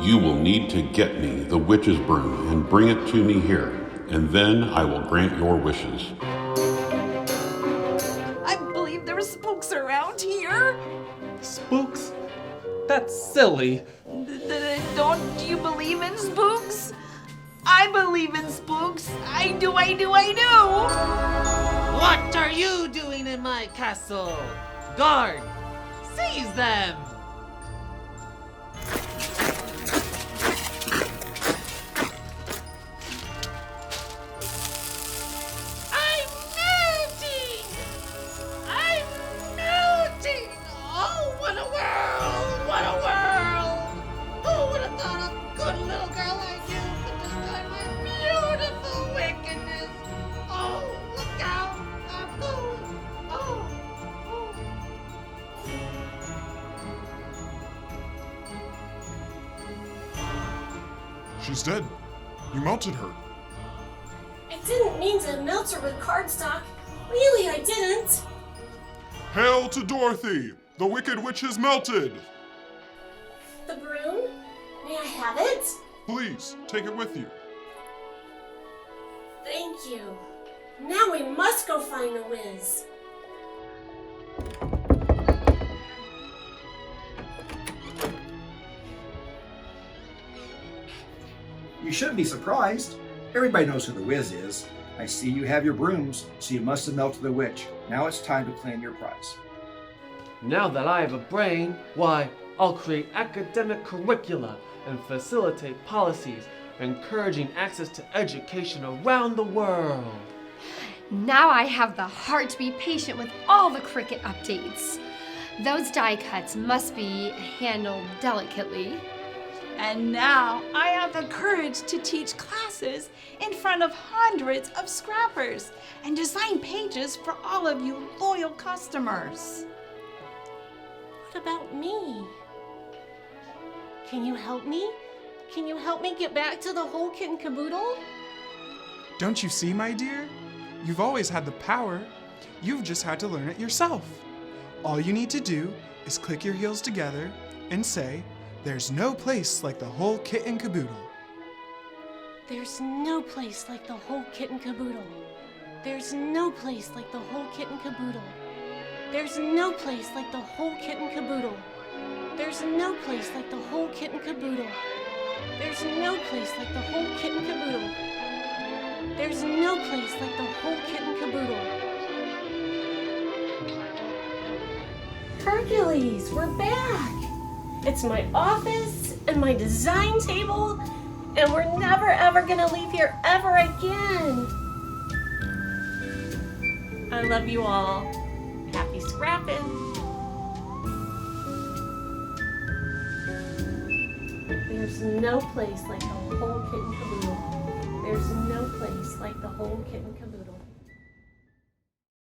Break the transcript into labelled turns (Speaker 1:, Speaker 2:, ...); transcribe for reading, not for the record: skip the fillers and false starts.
Speaker 1: You will need to get me the witch's broom and bring it to me here, and then I will grant your wishes.
Speaker 2: I believe there are spooks around here.
Speaker 3: Spooks? That's silly.
Speaker 2: Don't you believe in spooks? I believe in spooks. I do.
Speaker 4: What are you doing in my castle? Guard, seize them! I'm melting! I'm melting! Oh, what a world! What a world! Who would have thought a good little girl like you could destroy my beautiful wickedness? Oh, look out! Our food! Oh!
Speaker 5: She's dead. You melted her.
Speaker 6: I didn't mean to melt her with cardstock. Really, I didn't.
Speaker 5: Hail to Dorothy! The Wicked Witch has melted!
Speaker 6: The broom? May I have it?
Speaker 5: Please, take it with you.
Speaker 6: Thank you. Now we must go find the whiz.
Speaker 7: You shouldn't be surprised. Everybody knows who the Wiz is. I see you have your brooms, so you must have melted the witch. Now it's time to claim your prize.
Speaker 3: Now that I have a brain, why, I'll create academic curricula and facilitate policies encouraging access to education around the world.
Speaker 8: Now I have the heart to be patient with all the Cricut updates. Those die cuts must be handled delicately.
Speaker 2: And now I have the courage to teach classes in front of hundreds of scrappers and design pages for all of you loyal customers.
Speaker 6: What about me? Can you help me? Can you help me get back to the Whole Kit N Kaboodle?
Speaker 9: Don't you see, my dear? You've always had the power. You've just had to learn it yourself. All you need to do is click your heels together and say, "There's no place like the Whole Kit N Kaboodle."
Speaker 6: There's no place like the Whole Kit N Kaboodle. There's no place like the Whole Kit N Kaboodle. There's no place like the Whole Kit N Kaboodle. There's no place like the Whole Kit N Kaboodle. There's no place like the Whole Kit N Kaboodle. There's no place like the Whole Kit N Kaboodle. Hercules, we're back! It's my office and my design table, and we're never ever gonna leave here ever again. I love you all. Happy scrapping. There's no place like the Whole Kit N Kaboodle. There's no place like the Whole Kit N Kaboodle.